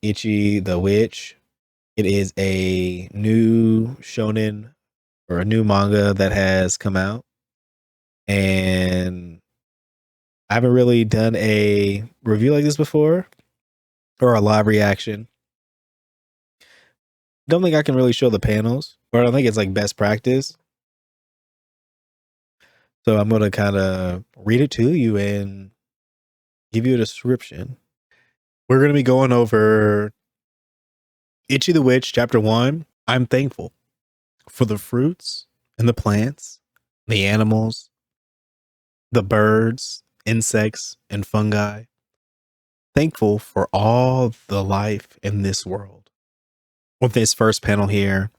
Ichi the Witch. It is a new shonen or a new manga that has come out, and I haven't really done a review like this before or a live reaction. Don't think I can really show the panels, or I don't think it's like best practice. So I'm gonna kind of read it to you and give you a description. We're gonna be going over Ichi the Witch, Chapter 1. I'm thankful for the fruits and the plants, the animals, the birds, insects, and fungi. Thankful for all the life in this world. With this first panel here,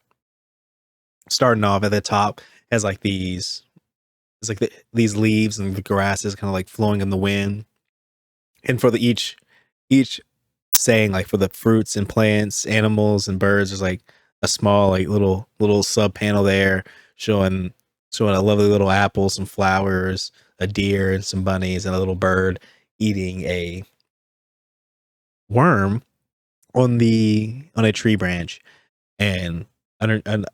starting off at the top, has like these, it's like these leaves and the grass is kind of like flowing in the wind. And for the each saying, like for the fruits and plants, animals and birds, there's like a small like little sub panel there showing a lovely little apple, some flowers, a deer and some bunnies, and a little bird eating a worm on a tree branch, and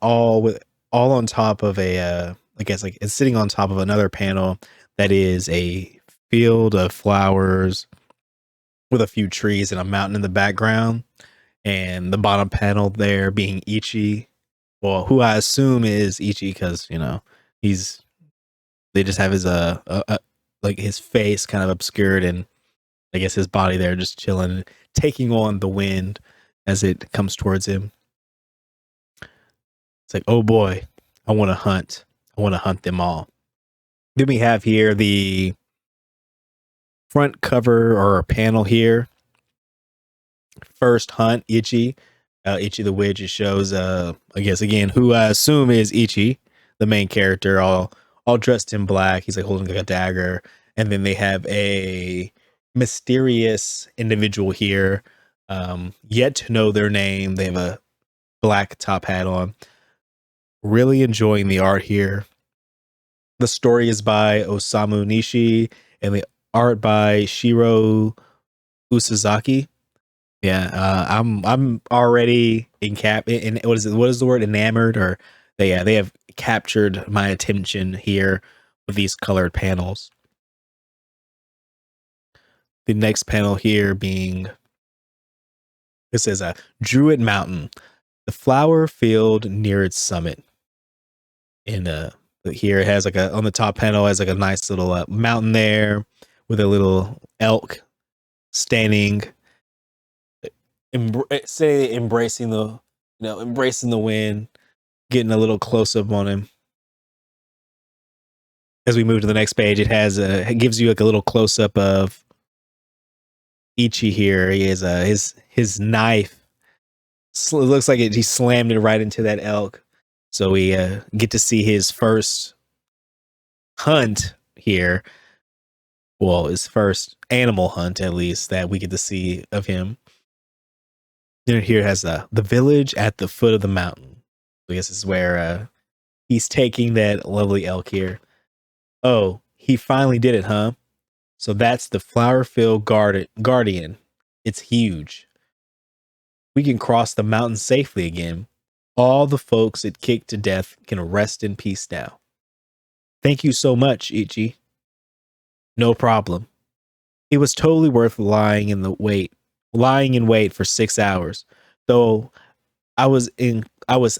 all on top of a I guess like it's sitting on top of another panel that is a field of flowers with a few trees and a mountain in the background, and the bottom panel there being Ichi, well, who I assume is Ichi because he's they just have his like his face kind of obscured, and I guess his body there just chilling, taking on the wind as it comes towards him. It's like, oh boy, I want to hunt. I want to hunt them all. Then we have here the front cover or a panel here. First hunt, Ichi. Ichi the Witch. It shows, I guess again, who I assume is Ichi, the main character, all dressed in black. He's like holding like a dagger, and then they have a mysterious individual here, yet to know their name. They have a black top hat on. Really enjoying the art here. The story is by Osamu Nishi, and the art by Shiro Usazaki. Yeah, I'm already in what is the word, enamored, or they have captured my attention here with these colored panels. The next panel here being, it says a Druid Mountain, the flower field near its summit. And here it has like on the top panel has like a nice little mountain there with a little elk standing, embracing the wind, getting a little close up on him. As we move to the next page, it gives you like a little close up of Ichi here. He has his knife. It looks like he slammed it right into that elk. So we get to see his first hunt here. Well, his first animal hunt, at least, that we get to see of him. Then here has the village at the foot of the mountain. I guess this is where he's taking that lovely elk here. Oh, he finally did it, huh? So that's the Flowerfield Guardian. It's huge. We can cross the mountain safely again. All the folks it kicked to death can rest in peace now. Thank you so much, Ichi. No problem. It was totally worth lying in wait for 6 hours. Though I was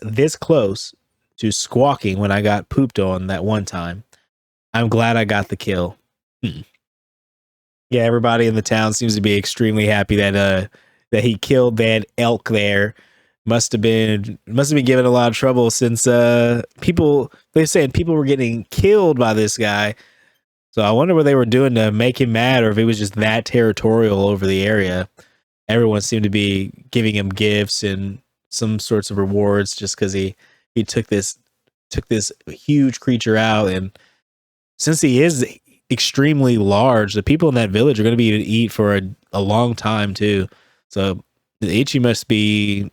this close to squawking when I got pooped on that one time. I'm glad I got the kill. Yeah, everybody in the town seems to be extremely happy that he killed that elk there. Must have been given a lot of trouble since they're saying people were getting killed by this guy. So I wonder what they were doing to make him mad, or if it was just that territorial over the area. Everyone seemed to be giving him gifts and some sorts of rewards just because he took this huge creature out. And since he is extremely large, the people in that village are going to be able to eat for a long time too. So Ichi must be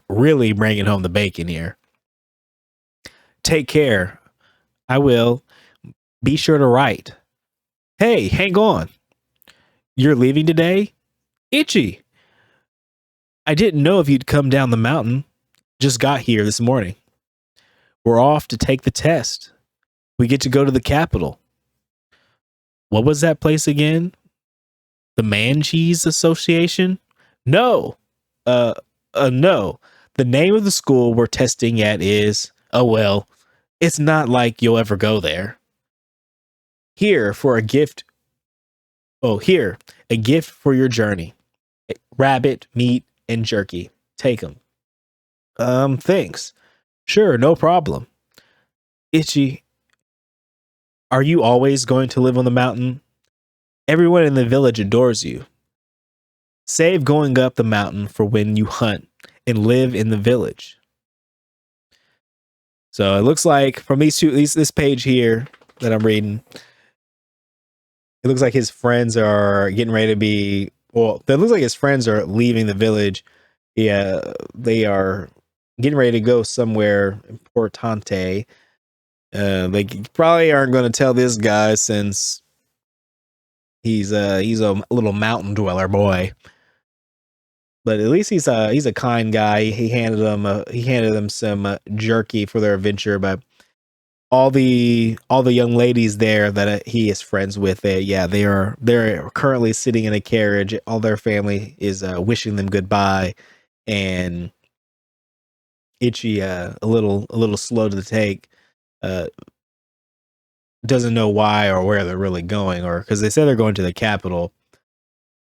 really bringing home the bacon here. Take care. I will. Be sure to write. Hey, hang on. You're leaving today? Ichi. I didn't know if you'd come down the mountain. Just got here this morning. We're off to take the test. We get to go to the capital. What was that place again? The Man Cheese Association? No. No. The name of the school we're testing at is, oh well, it's not like you'll ever go there. Here for a gift. Oh, here, a gift for your journey. Rabbit, meat, and jerky. Take them. Thanks. Sure, no problem. Ichi, are you always going to live on the mountain? Everyone in the village adores you. Save going up the mountain for when you hunt and live in the village. So it looks like from this page here that I'm reading, it looks like his friends are getting ready to be, well, it looks like his friends are leaving the village. Yeah, they are getting ready to go somewhere importante. They probably aren't going to tell this guy since he's a little mountain dweller boy. But at least he's a kind guy. He handed them some jerky for their adventure. But all the young ladies there that he is friends with, they're currently sitting in a carriage. All their family is wishing them goodbye, and Ichi, a little slow to the take, doesn't know why or where they're really going, or because they said they're going to the capital,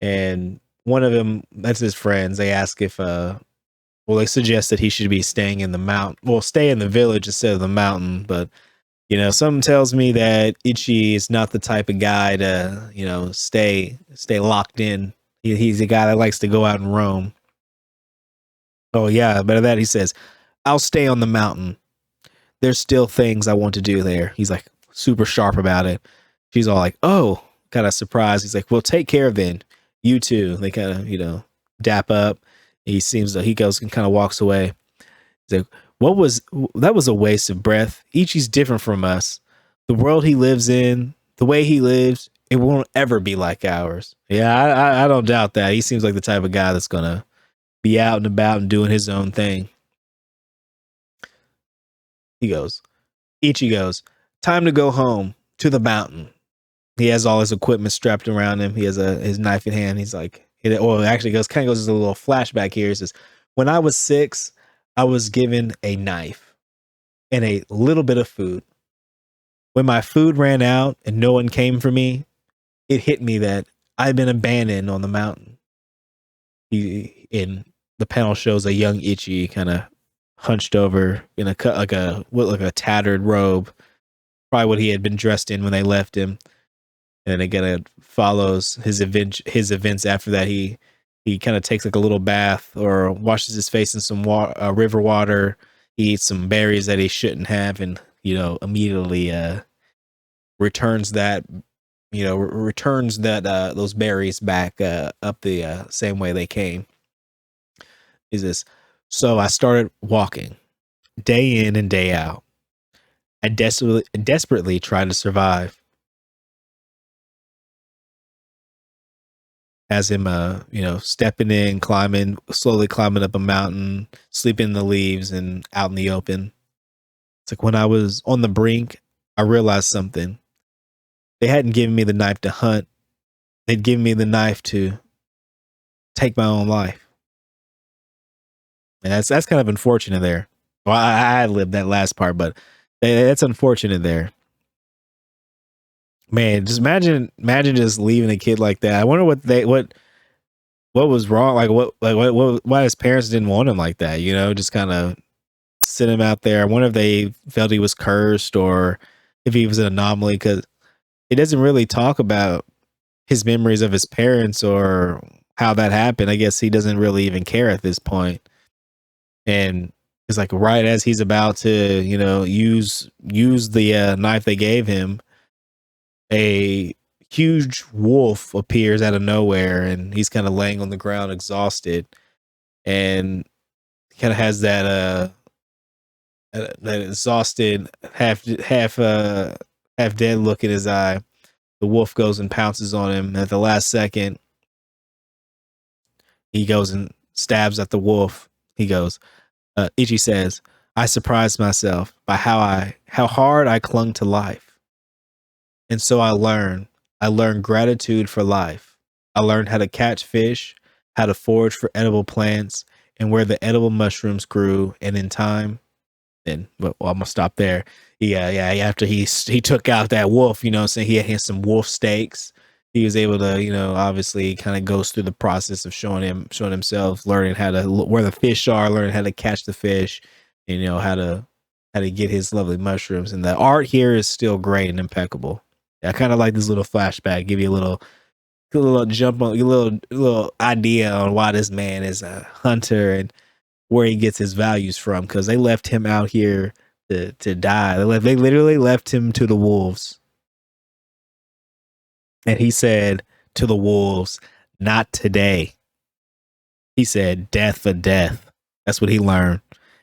and one of them, that's his friends, they ask if they suggest that he should be staying in the mountain. Well, stay in the village instead of the mountain. But something tells me that Ichi is not the type of guy to stay locked in. He's a guy that likes to go out and roam. Oh yeah, but that he says, I'll stay on the mountain. There's still things I want to do there. He's like super sharp about it. She's all like, oh, kind of surprised. He's like, well, take care then. You too. They kind of, dap up. He seems that he goes and kind of walks away. He's like, that was a waste of breath. Ichi's different from us. The world he lives in, the way he lives, it won't ever be like ours. Yeah, I don't doubt that. He seems like the type of guy that's going to be out and about and doing his own thing. Ichi goes, time to go home to the mountain. He has all his equipment strapped around him. He has his knife in hand. He's like, actually goes as a little flashback here. He says, when I was 6, I was given a knife and a little bit of food. When my food ran out and no one came for me, it hit me that I'd been abandoned on the mountain. In the panel shows a young Ichi kind of hunched over in like a tattered robe, probably what he had been dressed in when they left him. And it kind of follows his events after that. He kind of takes like a little bath or washes his face in some river water. He eats some berries that he shouldn't have, and immediately returns those berries back up the same way they came. He says, so I started walking day in and day out. I desperately tried to survive. Has him stepping in, slowly climbing up a mountain, sleeping in the leaves and out in the open. It's like when I was on the brink, I realized something. They hadn't given me the knife to hunt. They'd given me the knife to take my own life. And that's kind of unfortunate there. Well, I lived that last part, but that's unfortunate there. Man, just imagine just leaving a kid like that. I wonder what was wrong, why his parents didn't want him like that, just kind of sit him out there. I wonder if they felt he was cursed or if he was an anomaly, because it doesn't really talk about his memories of his parents or how that happened. I guess he doesn't really even care at this point. And it's like right as he's about to, use the knife they gave him, a huge wolf appears out of nowhere, and he's kind of laying on the ground exhausted, and kind of has that exhausted half dead look in his eye. The wolf goes and pounces on him. At the last second, he goes and stabs at the wolf. He goes, Ichi says, I surprised myself by how hard I clung to life. And so I learned gratitude for life. I learned how to catch fish, how to forage for edible plants, and where the edible mushrooms grew. And in time, and well, I'm gonna stop there. Yeah. After he took out that wolf, saying he had some wolf steaks. He was able to, obviously kind of goes through the process of showing himself, learning how to where the fish are, learning how to catch the fish, and how to get his lovely mushrooms. And the art here is still great and impeccable. I kind of like this little flashback, give you a little jump on, a little idea on why this man is a hunter and where he gets his values from, because they left him out here to die. They literally left him to the wolves. And he said to the wolves, not today. He said, death for death. That's what he learned.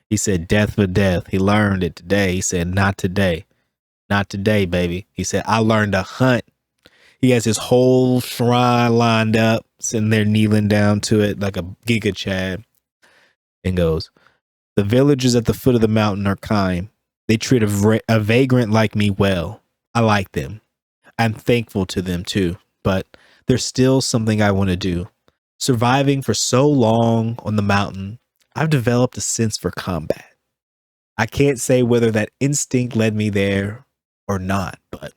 He said, death for death. He learned it today. He said, not today. Not today, baby. He said, I learned to hunt. He has his whole shrine lined up, sitting there kneeling down to it like a Giga Chad, and goes, the villagers at the foot of the mountain are kind. They treat a vagrant like me well. I like them. I'm thankful to them too, but there's still something I want to do. Surviving for so long on the mountain, I've developed a sense for combat. I can't say whether that instinct led me there or not, but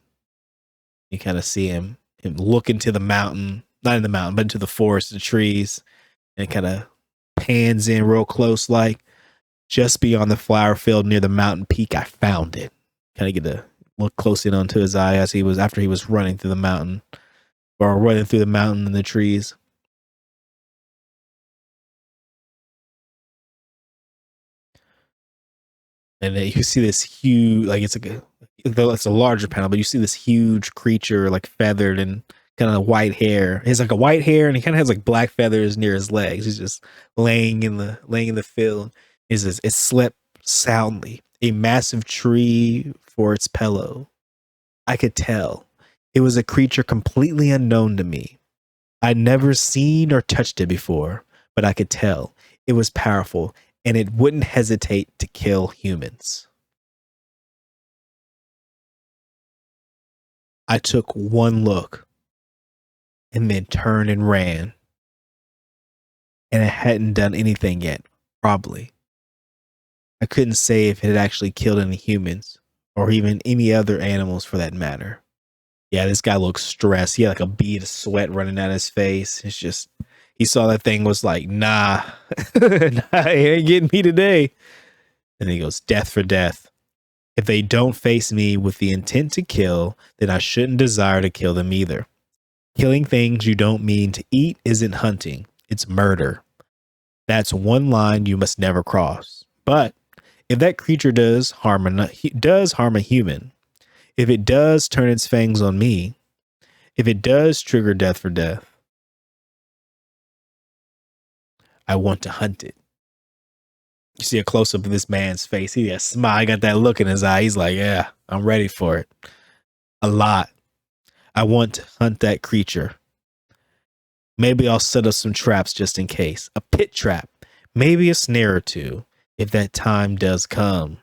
you kind of see him look into the mountain, not in the mountain, but into the forest, the trees, and kind of pans in real close, like just beyond the flower field near the mountain peak. I found it. Kind of get a look close in onto his eye as after he was running through the mountain, or running through the mountain and the trees. And then you see this huge, like it's a larger panel, but you see this huge creature, like feathered and kind of white hair. He has like a white hair, and he kind of has like black feathers near his legs. He's just laying in the field. It slept soundly, a massive tree for its pillow. I could tell it was a creature completely unknown to me. I'd never seen or touched it before, but I could tell it was powerful, and it wouldn't hesitate to kill humans. I took one look and then turned and ran. And it hadn't done anything yet, probably. I couldn't say if it had actually killed any humans or even any other animals for that matter. Yeah, this guy looks stressed. He had like a bead of sweat running down his face. It's just, he saw that thing, was like, nah, nah, he ain't getting me today. And he goes, death for death. If they don't face me with the intent to kill, then I shouldn't desire to kill them either. Killing things you don't mean to eat isn't hunting. It's murder. That's one line you must never cross. But if that creature does harm a human, if it does turn its fangs on me, if it does trigger death for death, I want to hunt it. You see a close up of this man's face. He got a smile. He got that look in his eye. He's like, yeah, I'm ready for it. A lot. I want to hunt that creature. Maybe I'll set up some traps just in case. A pit trap. Maybe a snare or two if that time does come.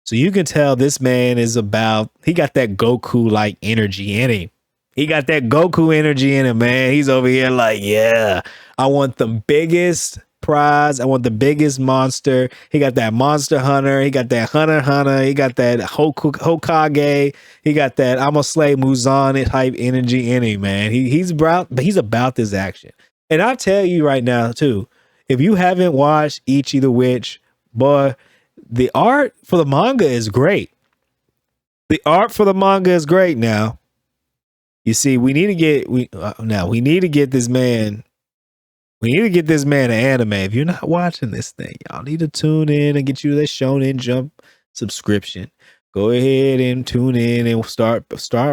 So you can tell this man is he got that Goku-like energy in him. He got that Goku energy in him, man. He's over here like, yeah, I want the biggest prize. I want the biggest monster. He got that monster hunter. He got that hunter. He got that Hokage. He got that I'm gonna slay Muzan type energy in him, man. He's about this action. And I'll tell you right now too, if you haven't watched Ichi the Witch, boy, the art for the manga is great. The art for the manga is great. Now, you see, we need to get this man. We need to get this man an anime. If you're not watching this thing, y'all need to tune in and get you that Shonen Jump subscription. Go ahead and tune in and start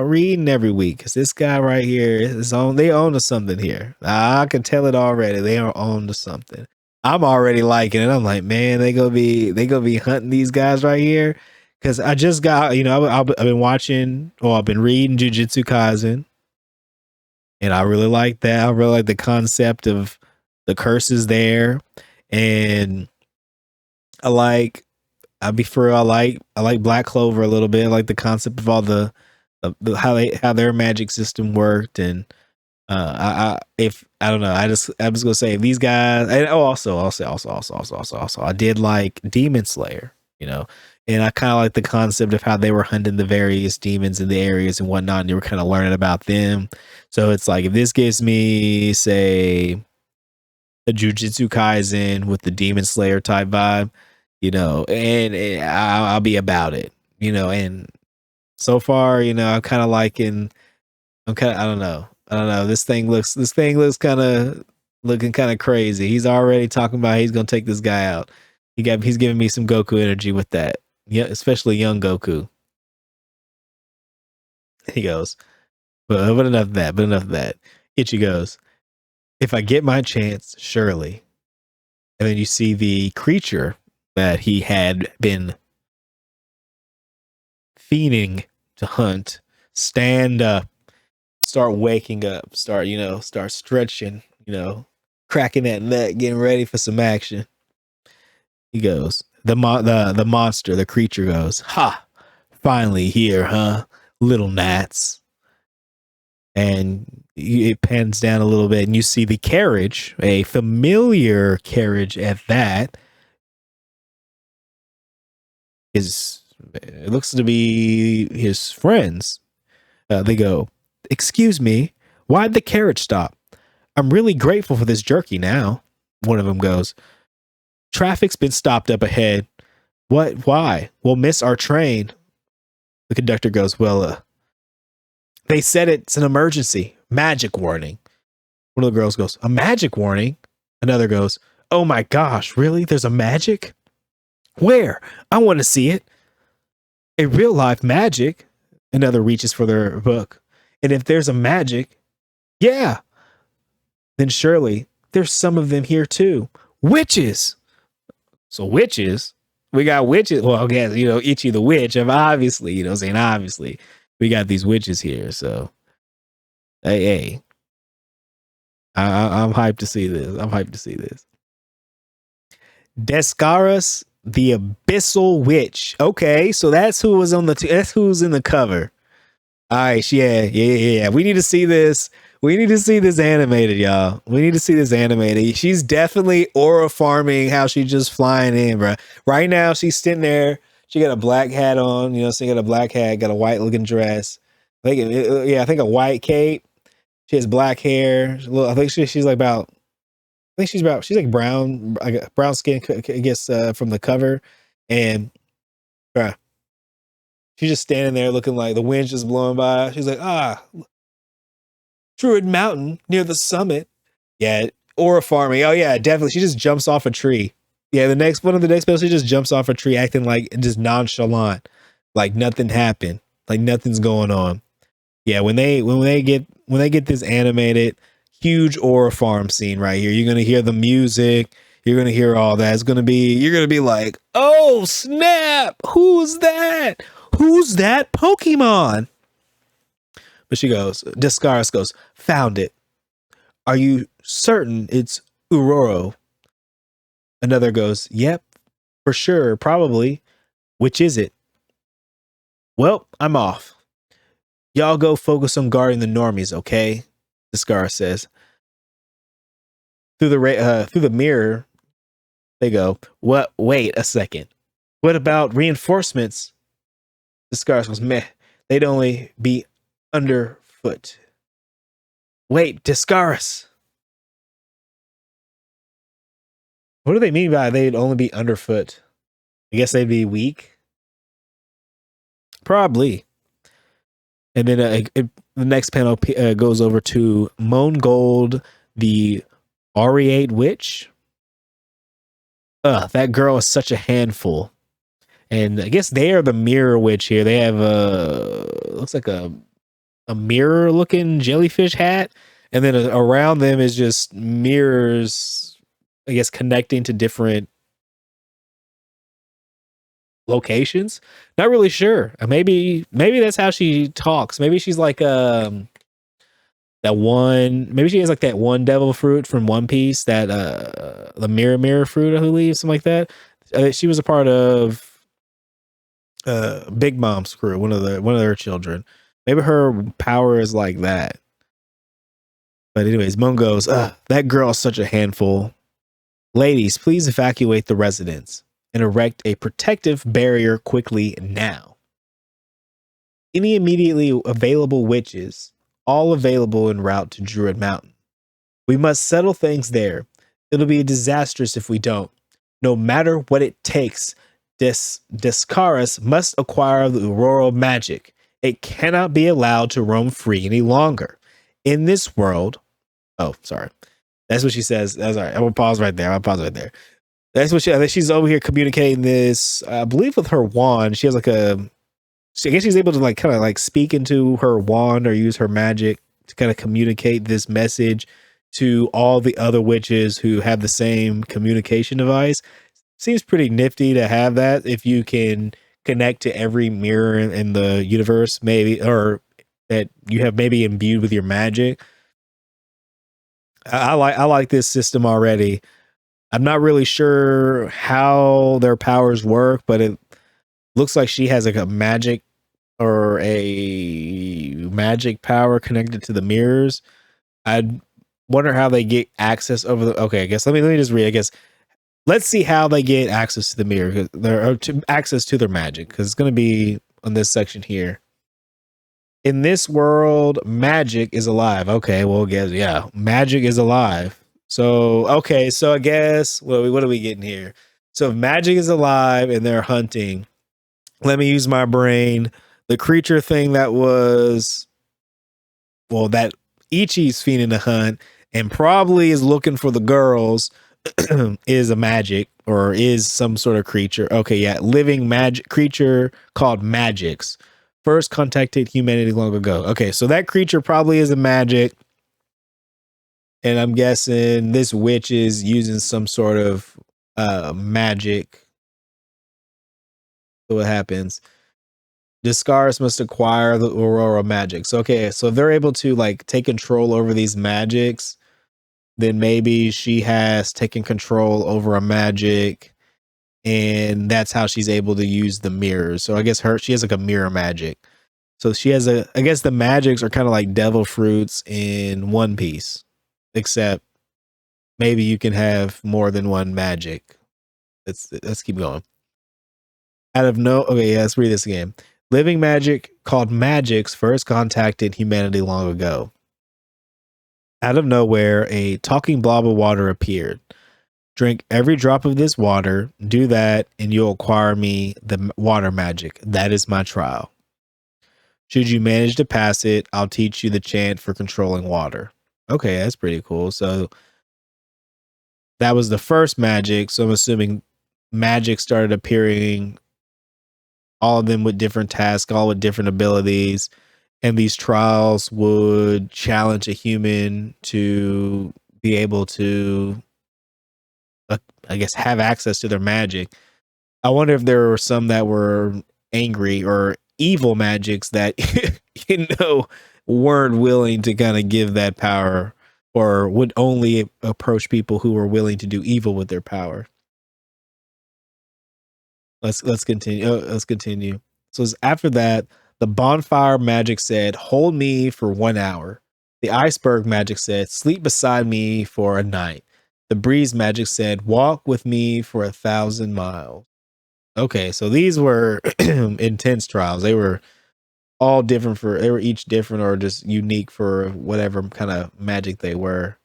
reading every week, because this guy right here they own to something here. I can tell it already. They are on to something. I'm already liking it. I'm like, man, they gonna be hunting these guys right here. Because I just got, I've been watching, or I've been reading Jujutsu Kaisen, and I really like that. I really like the concept of The curse is there, and I like. I'll be for real. I like Black Clover a little bit. I like the concept of all the how their magic system worked, and if I don't know, I'm just gonna say if these guys. And also, I did like Demon Slayer, you know, and I kind of like the concept of how they were hunting the various demons in the areas and whatnot, and you were kind of learning about them. So it's like if this gives me, say, a Jujutsu Kaisen with the Demon Slayer type vibe, you know, and I'll be about it, you know. And so far, you know, I'm kind of liking. I'm kind of. I don't know. This thing looks kind of looking kind of crazy. He's already talking about he's gonna take this guy out. He's giving me some Goku energy with that. Yeah, especially young Goku. He goes, but enough of that. But enough of that. Ichi goes, if I get my chance, surely. And then you see the creature that he had been fiending to hunt stand up, start waking up, start stretching, cracking that nut, getting ready for some action. He goes, the monster, the creature goes, ha, finally here, huh, little gnats. And it pans down a little bit, and you see the carriage, a familiar carriage at that. It looks to be his friends. They go, excuse me, why'd the carriage stop? I'm really grateful for this jerky now. One of them goes, traffic's been stopped up ahead. What? Why? We'll miss our train. The conductor goes, well, they said it's an emergency. Magic warning. One of the girls goes, a magic warning? Another goes, oh my gosh, really? There's a magic? Where? I want to see it. A real life magic. Another reaches for their book. And if there's a magic, yeah, then surely there's some of them here too. Witches. So witches, we got witches. Well, I guess, Ichi the witch. Obviously, obviously we got these witches here. So, hey, I'm hyped to see this. Descaris, the Abyssal Witch. Okay, so that's who was that's who's in the cover. All right, yeah. We need to see this. We need to see this animated, y'all. We need to see this animated. She's definitely aura farming how she's just flying in, bro. Right now, she's sitting there. She got a black hat on, she got a black hat, got a white looking dress. I think a white cape. She has black hair. I think she's like about. I think she's like brown skin, I guess, from the cover, and she's just standing there looking like the wind's just blowing by. She's like, Druid Mountain near the summit. Yeah, aura farming. Oh yeah, definitely. She just jumps off a tree. Yeah, one of the next people, she just jumps off a tree, acting like just nonchalant, like nothing happened, like nothing's going on. Yeah, when they get this animated, huge aura farm scene right here. You're gonna hear the music. You're gonna hear all that. You're gonna be like, oh snap! Who's that? Who's that Pokemon? But Descaris goes, found it. Are you certain it's Uroro? Another goes, yep, for sure, probably. Which is it? Well, I'm off. Y'all go focus on guarding the normies, okay? Descaris says. Through the mirror, they go, what? Wait a second. What about reinforcements? Descaris goes, meh. They'd only be underfoot. Wait, Descaris. What do they mean by they'd only be underfoot? I guess they'd be weak. Probably. And then the next panel goes over to Moangold, the Aureate Witch. That girl is such a handful. And I guess they are the Mirror Witch here. They have looks like a mirror looking jellyfish hat. And then around them is just mirrors, I guess, connecting to different locations. Not really sure. Maybe that's how she talks. Maybe she's like that maybe she has like that one devil fruit from One Piece, that the mirror fruit, I believe, something like that. She was a part of Big Mom's crew, one of their children. Maybe her power is like that. But anyways, Moon goes, that girl is such a handful. Ladies, please evacuate the residence and erect a protective barrier quickly now. Any immediately available witches, all available en route to Druid Mountain. We must settle things there. It'll be disastrous if we don't. No matter what it takes, Descaris must acquire the auroral magic. It cannot be allowed to roam free any longer. In this world, oh, sorry. That's what she says. That's all right. I'm gonna pause right there. That's what she's over here communicating this, I believe, with her wand. She has like I guess she's able to like kind of like speak into her wand or use her magic to kind of communicate this message to all the other witches who have the same communication device. Seems pretty nifty to have that if you can connect to every mirror in the universe, maybe, or that you have maybe imbued with your magic. I like this system already. I'm not really sure how their powers work, but it looks like she has like a magic power connected to the mirrors. I wonder how they get access over the. Okay, I guess let me just read. I guess let's see how they get access to the mirror, access to their magic, because it's going to be on this section here. In this world, magic is alive. Okay, well, guess yeah, magic is alive. So okay, so I guess what are we getting here? So if magic is alive and they're hunting, let me use my brain. The creature thing that Ichi's feeding the hunt and probably is looking for the girls is a magic or is some sort of creature. Okay, yeah, living magic creature called Magix. First contacted humanity long ago. Okay, so that creature probably is a magic. And I'm guessing this witch is using some sort of magic. So what happens? Descaris must acquire the Aurora magic. So okay, so if they're able to like take control over these magics, then maybe she has taken control over a magic, and that's how she's able to use the mirrors. So I guess she has like a mirror magic. So she has I guess the magics are kind of like devil fruits in One Piece, except maybe you can have more than one magic. Let's keep going. Okay, yeah, let's read this again. Living magic called Magix first contacted humanity long ago. Out of nowhere, a talking blob of water appeared. Drink every drop of this water, do that, and you'll acquire me the water magic. That is my trial. Should you manage to pass it, I'll teach you the chant for controlling water. Okay, that's pretty cool. So that was the first magic. So I'm assuming magic started appearing, all of them with different tasks, all with different abilities. And these trials would challenge a human to be able to, I guess, have access to their magic. I wonder if there were some that were angry or evil magics that, weren't willing to kind of give that power, or would only approach people who were willing to do evil with their power. Let's continue. Let's continue. So after that, the bonfire magic said, hold me for 1 hour. The iceberg magic said, sleep beside me for a night. The breeze magic said, walk with me for 1,000 miles. Okay, so these were intense trials. They were all different they were each different or just unique for whatever kind of magic they were.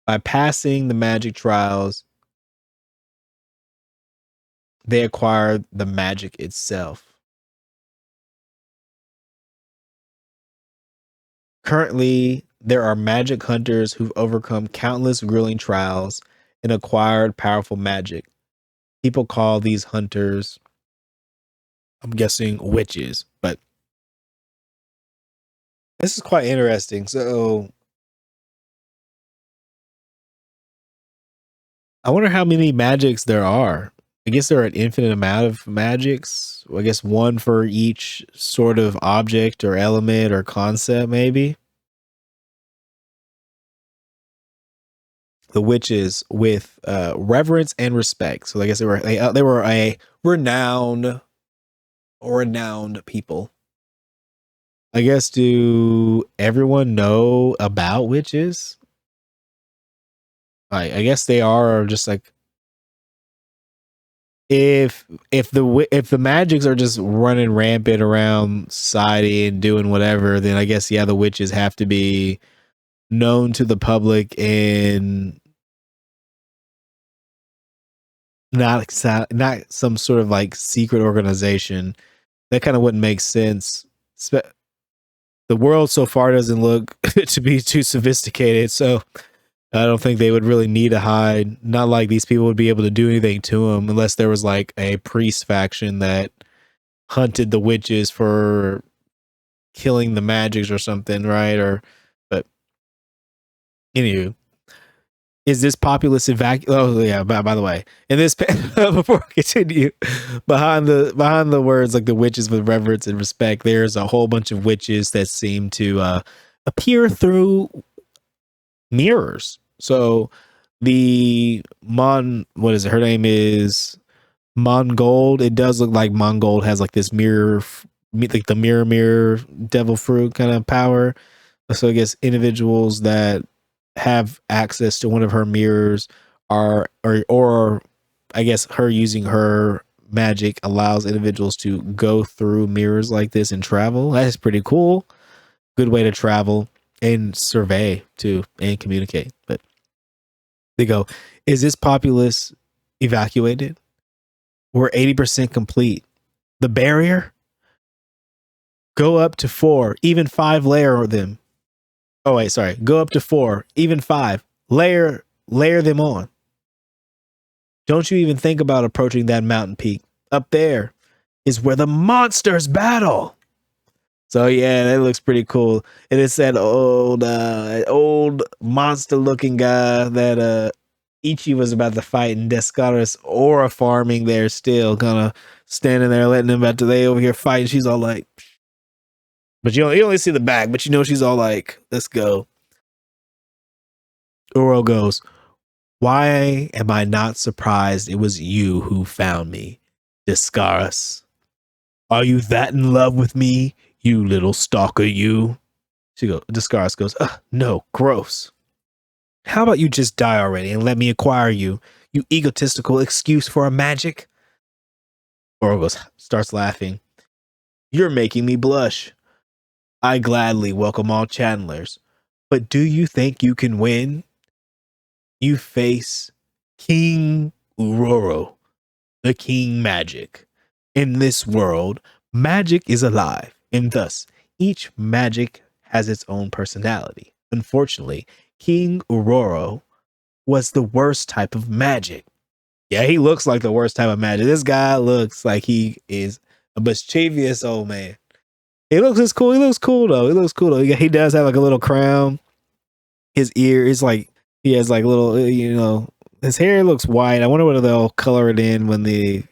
By passing the magic trials, they acquired the magic itself. Currently, there are magic hunters who've overcome countless grueling trials and acquired powerful magic. People call these hunters, I'm guessing, witches, but this is quite interesting. So I wonder how many magics there are. I guess there are an infinite amount of magics. I guess one for each sort of object or element or concept, maybe. the witches with reverence and respect. So I guess they were a renowned people. I guess, do everyone know about witches? I guess they are just like, if the magics are just running rampant around society and doing whatever, then I guess yeah, the witches have to be known to the public and not some sort of like secret organization. That kind of wouldn't make sense. The world so far doesn't look to be too sophisticated, so I don't think they would really need to hide. Not like these people would be able to do anything to them unless there was like a priest faction that hunted the witches for killing the magics or something, right? But anywho, is this populace Oh yeah, by the way, in this before I continue, behind the words like the witches with reverence and respect, there's a whole bunch of witches that seem to appear through mirrors. So what is it? Her name is Mongold. It does look like Mongold has like this mirror, like the mirror devil fruit kind of power. So I guess individuals that have access to one of her mirrors or I guess her using her magic allows individuals to go through mirrors like this and travel. That's pretty cool. Good way to travel and survey too and communicate. But they go, is this populace evacuated? We're 80% complete. The barrier? Go up to 4, even 5 layer them. Oh wait, sorry. Go up to 4, even 5. Layer them on. Don't you even think about approaching that mountain peak. Up there is where the monsters battle. So yeah, that looks pretty cool. And it's that old monster looking guy that Ichi was about to fight, and Descara's aura farming there still, kind of standing there letting them about to they over here fighting. She's all like, but you only see the back, but you know she's all like, let's go. Uro goes, why am I not surprised it was you who found me, Descaris? Are you that in love with me, you little stalker, you? Descaris goes, no, gross. How about you just die already and let me acquire you, you egotistical excuse for a magic? Uro starts laughing. You're making me blush. I gladly welcome all channelers, but do you think you can win? You face King Uroro, the King Magic. In this world, magic is alive, and thus each magic has its own personality. Unfortunately, King Uroro was the worst type of magic. Yeah, he looks like the worst type of magic. This guy looks like he is a mischievous old man. He looks cool. He looks cool though. He does have like a little crown. His ear is like, he has like little, his hair looks white. I wonder whether they'll color it in when the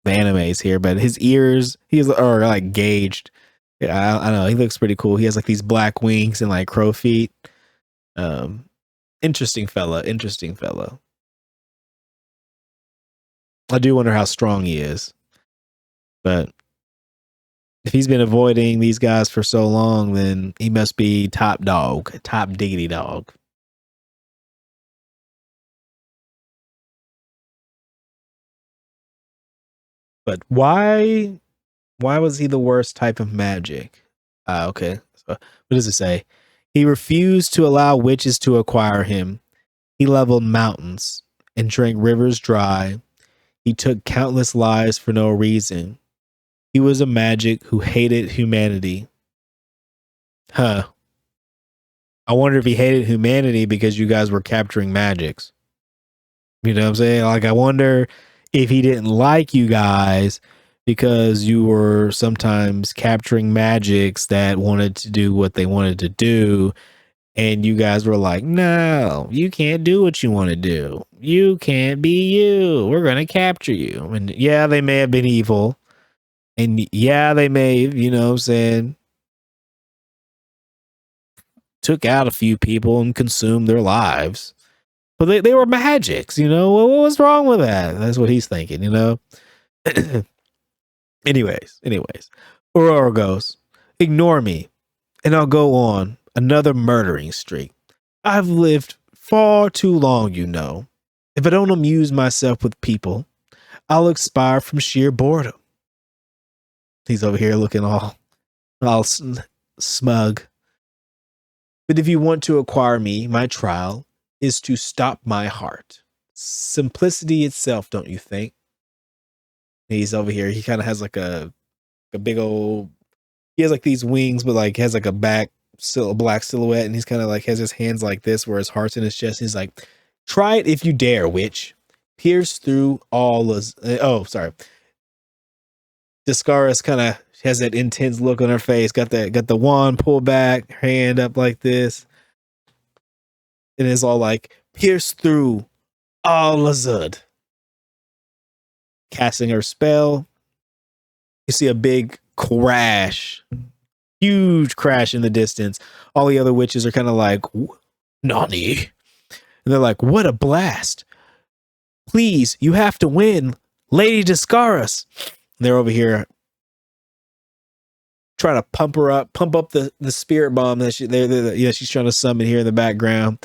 anime's here. But his ears, are like gauged. Yeah, I don't know. He looks pretty cool. He has like these black wings and like crow feet. Interesting fella. I do wonder how strong he is. But if he's been avoiding these guys for so long, then he must be top diggity dog. But why was he the worst type of magic? Okay. So what does it say? He refused to allow witches to acquire him. He leveled mountains and drank rivers dry. He took countless lives for no reason. He was a magic who hated humanity. Huh. I wonder if he hated humanity because you guys were capturing magics. You know what I'm saying? Like, I wonder if he didn't like you guys because you were sometimes capturing magics that wanted to do what they wanted to do. And you guys were like, no, you can't do what you want to do. You can't be you. We're going to capture you. And yeah, they may have been evil. And yeah, they may, you know what I'm saying, took out a few people and consumed their lives. But they were magics, you know? What was wrong with that? That's what he's thinking, you know? anyways. Aurora goes, ignore me, and I'll go on another murdering streak. I've lived far too long, you know. If I don't amuse myself with people, I'll expire from sheer boredom. He's over here looking all smug. But if you want to acquire me, my trial is to stop my heart. Simplicity itself, don't you think? He's over here. He kind of has like a big old. He has like these wings, but like has like a black silhouette, and he's kind of like has his hands like this, where his heart's in his chest. He's like, "Try it if you dare, witch. Pierce through all the." Oh, sorry. Discaris kind of has that intense look on her face. Got the wand pulled back, hand up like this, and it's all like pierce through all Lazud. Casting her spell, you see a big crash, huge crash in the distance. All the other witches are kind of like, Nani? And they're like, what a blast. Please, you have to win. Lady Discaris. They're over here trying to pump up the spirit bomb that she's trying to summon here in the background.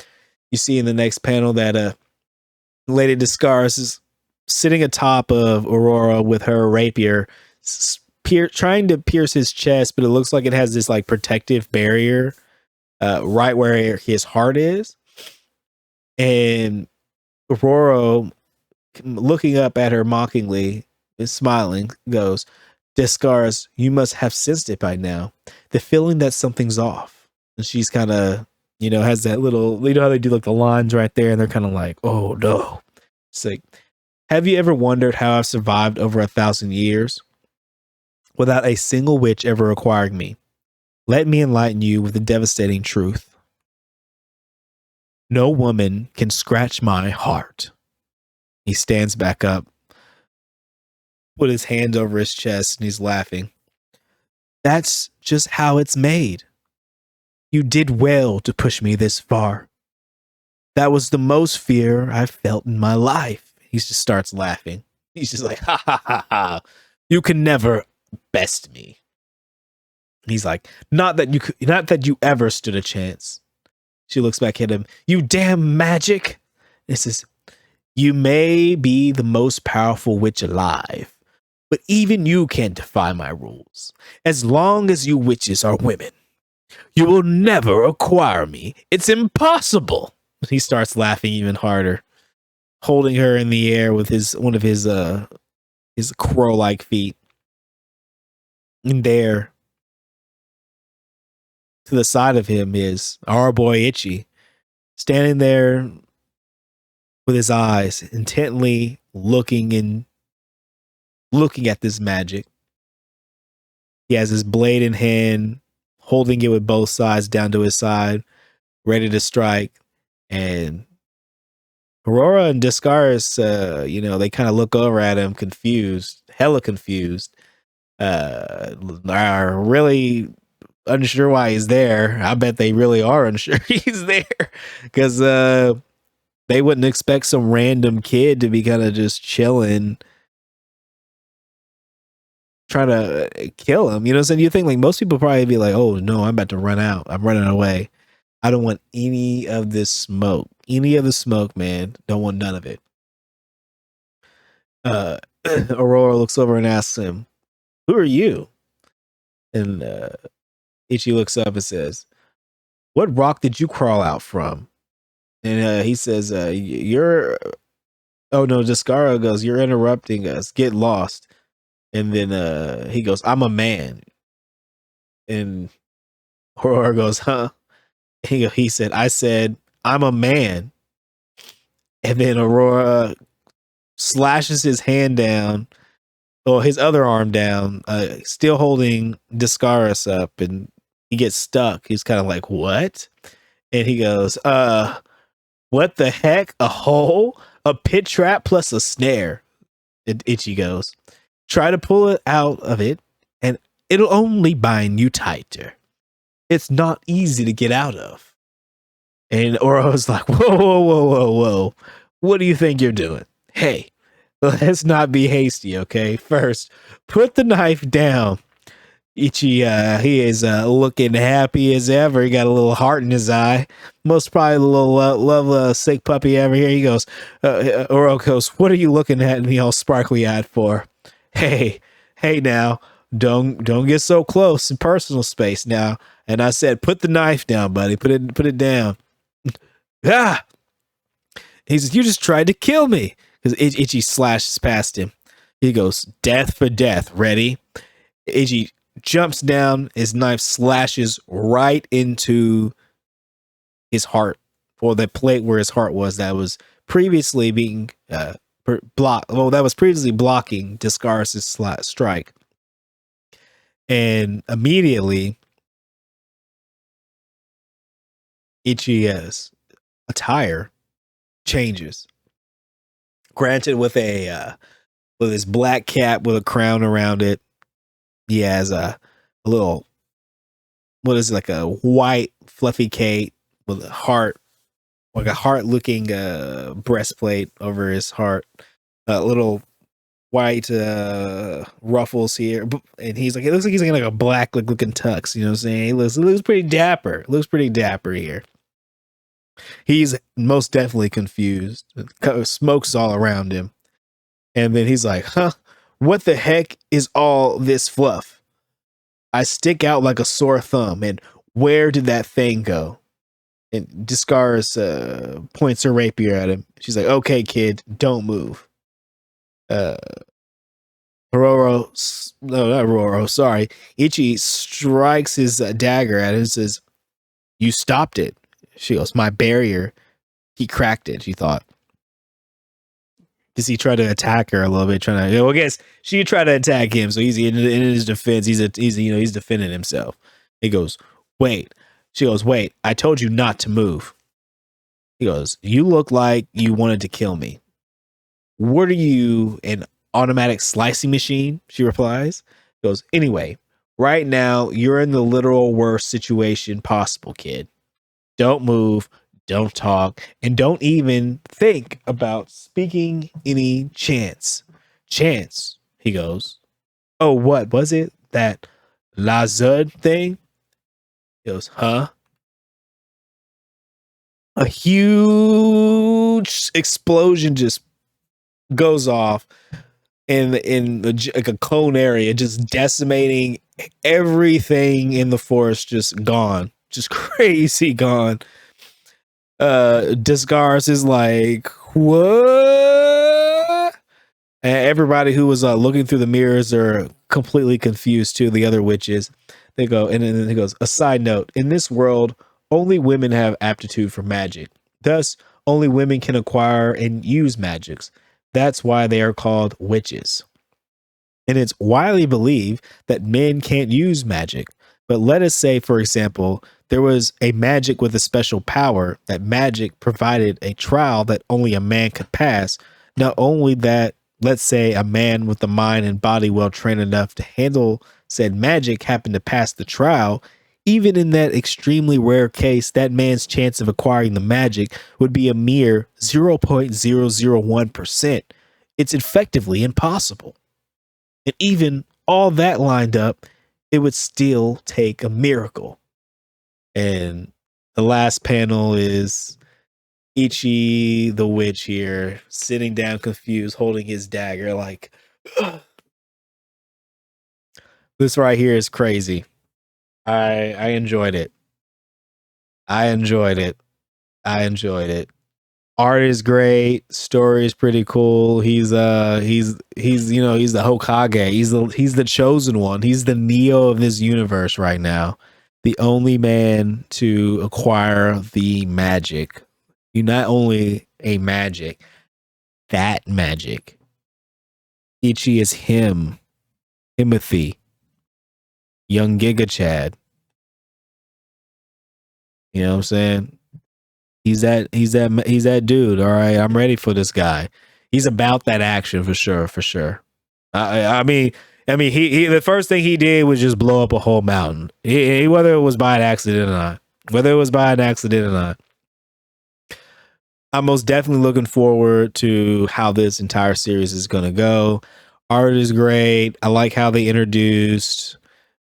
You see in the next panel that Lady Discaris is sitting atop of Aurora with her rapier, trying to pierce his chest, but it looks like it has this like protective barrier right where his heart is. And Aurora, looking up at her mockingly and smiling, goes, Discaris, you must have sensed it by now. The feeling that something's off. And she's kind of, has that little, how they do like the lines right there, and they're kind of like, oh no. It's like, have you ever wondered how I've survived over 1,000 years without a single witch ever acquiring me? Let me enlighten you with the devastating truth. No woman can scratch my heart. He stands back up, put his hand over his chest, and he's laughing. That's just how it's made. You did well to push me this far. That was the most fear I've felt in my life. He just starts laughing. He's just like, ha ha ha ha. You can never best me. He's like, not that you ever stood a chance. She looks back at him. You damn magic. It says, you may be the most powerful witch alive, but even you can't defy my rules. As long as you witches are women, you will never acquire me. It's impossible. He starts laughing even harder, holding her in the air with one of his crow-like feet. And there, to the side of him, is our boy Ichi, standing there with his eyes intently looking at this magic. He has his blade in hand, holding it with both sides down to his side, ready to strike. And Aurora and Discaris, they kind of look over at him confused, hella confused, are really unsure why he's there. I bet they really are unsure he's there, because they wouldn't expect some random kid to be kind of just chilling, trying to kill him. You know what I'm saying? You think like most people probably be like, oh no, I'm about to run out. I'm running away. I don't want any of this smoke. Any of the smoke, man. Don't want none of it. Aurora looks over and asks him, who are you? And Ichi looks up and says, what rock did you crawl out from? And he says, you're... Oh no, Discara goes, you're interrupting us. Get lost. And then he goes, I'm a man. And Aurora goes, huh? He said, I said, I'm a man. And then Aurora slashes his hand down, or his other arm down, still holding Discaris up, and he gets stuck. He's kind of like, what? And he goes, what the heck? A hole? A pit trap plus a snare. And Ichi goes, try to pull it out of it, and it'll only bind you tighter. It's not easy to get out of. And Oro's like, whoa, whoa, whoa, whoa, whoa. What do you think you're doing? Hey, let's not be hasty, okay? First, put the knife down. Ichi, he is looking happy as ever. He got a little heart in his eye. Most probably a little love sick puppy ever here. He goes, Oro goes, what are you looking at me all sparkly eyed for? Hey, now, don't get so close in personal space now. And I said, put the knife down, buddy. Put it down. Ah! He says, you just tried to kill me. Because Ichi slashes past him. He goes, death for death. Ready? Ichi jumps down. His knife slashes right into his heart, or the plate where his heart was that was previously being blocked. Well, that was previously blocking Discaris' strike. And immediately, Ichi's attire changes. Granted, with his black cap with a crown around it, he has a little, what is it, like a white fluffy cape with a heart, like a heart looking breastplate over his heart, a little white ruffles here, and he's like, it looks like he's in like a black looking tux. You know what I'm saying? He looks pretty dapper. Looks pretty dapper here. He's most definitely confused. Smoke's all around him. And then he's like, huh, what the heck is all this fluff? I stick out like a sore thumb. And where did that thing go? And Discaris points her rapier at him. She's like, okay, kid, don't move. Roro, no, not Roro, sorry. Ichi strikes his dagger at him and says, you stopped it. She goes, my barrier. He cracked it, she thought. Because he tried to attack her a little bit, well, I guess she tried to attack him, so he's in his defense. He's defending himself. He goes, wait. She goes, wait. I told you not to move. He goes, you look like you wanted to kill me. What are you, an automatic slicing machine? She replies. He goes, anyway, right now you're in the literal worst situation possible, kid. Don't move. Don't talk, and don't even think about speaking any chance. Chance, he goes. Oh, what was it? That Lazud thing? He goes, huh? A huge explosion just goes off in like a cone area, just decimating everything in the forest, just gone. Just crazy gone. Discaris is like, what? And everybody who was looking through the mirrors are completely confused too. The other witches, they go, and then he goes, a side note, in this world, only women have aptitude for magic. Thus, only women can acquire and use magics. That's why they are called witches. And it's widely believed that men can't use magic. But let us say, for example, there was a magic with a special power. That magic provided a trial that only a man could pass. Not only that, let's say a man with the mind and body well trained enough to handle said magic happened to pass the trial. Even in that extremely rare case, that man's chance of acquiring the magic would be a mere 0.001%. It's effectively impossible. And even all that lined up, it would still take a miracle. And the last panel is Ichi the witch here, sitting down confused, holding his dagger like, ugh. This right here is crazy. I enjoyed it. I enjoyed it. Art is great. Story is pretty cool. He's the Hokage. He's the chosen one. He's the Neo of this universe right now. The only man to acquire the magic. You not only a magic, that magic. Ichi is him. Timothy. Young Giga Chad. You know what I'm saying? He's that dude. All right, I'm ready for this guy. He's about that action for sure. I mean, he the first thing he did was just blow up a whole mountain. Whether it was by an accident or not. I'm most definitely looking forward to how this entire series is going to go. Art is great. I like how they introduced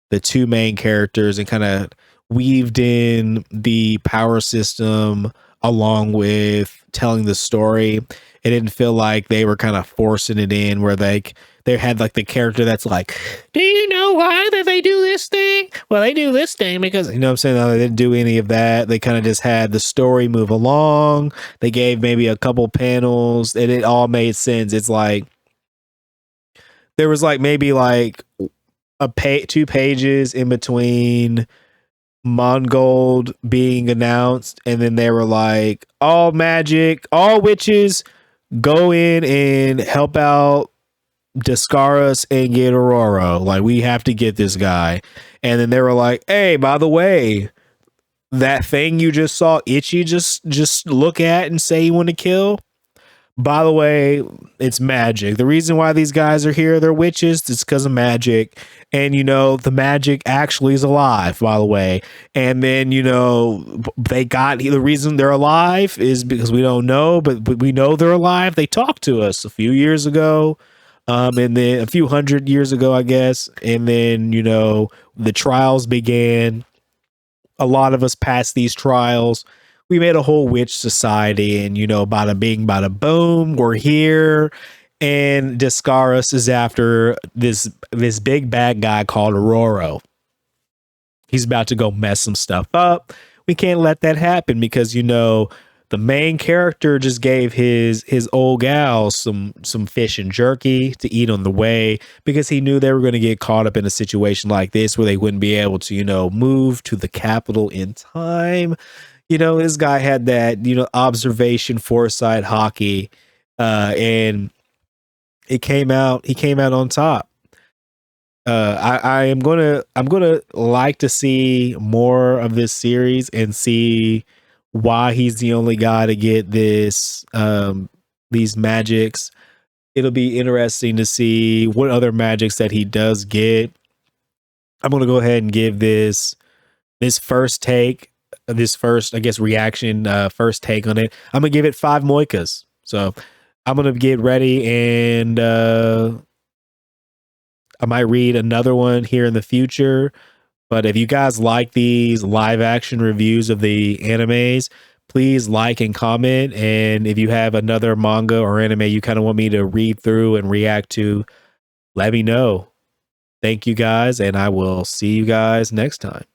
the two main characters and kind of weaved in the power system along with telling the story. It didn't feel like they were kind of forcing it in where they had like the character that's like, do you know why that they do this thing? Well, they do this thing because, you know what I'm saying? No, they didn't do any of that. They kind of just had the story move along. They gave maybe a couple panels and it all made sense. It's like there was like maybe like two pages in between Mongold being announced, and then they were like, all magic, all witches, go in and help out Discaris and get Aurora. Like, we have to get this guy. And then they were like, hey, by the way, that thing you just saw Ichi just look at and say you want to kill, by the way, it's magic. The reason why these guys are here, they're witches, it's because of magic. And, you know, the magic actually is alive, by the way. And then, you know, they got the reason they're alive is because we don't know, but we know they're alive. They talked to us a few years ago. And then a few hundred years ago, I guess. And then, you know, the trials began. A lot of us passed these trials. We made a whole witch society, and you know, bada bing, bada boom, we're here. And Discaris is after this big bad guy called Aurora. He's about to go mess some stuff up. We can't let that happen because, you know, the main character just gave his old gal some fish and jerky to eat on the way because he knew they were going to get caught up in a situation like this where they wouldn't be able to, you know, move to the capital in time. You know, this guy had that, you know, observation foresight hockey, and he came out on top. I'm gonna like to see more of this series and see why he's the only guy to get these magics. It'll be interesting to see what other magics that he does get. I'm gonna go ahead and give this first take, this first, I guess, reaction, first take on it. I'm gonna give it 5 moikas. So I'm gonna get ready and I might read another one here in the future. But if you guys like these live action reviews of the animes, please like and comment. And if you have another manga or anime you kind of want me to read through and react to, let me know. Thank you guys, and I will see you guys next time.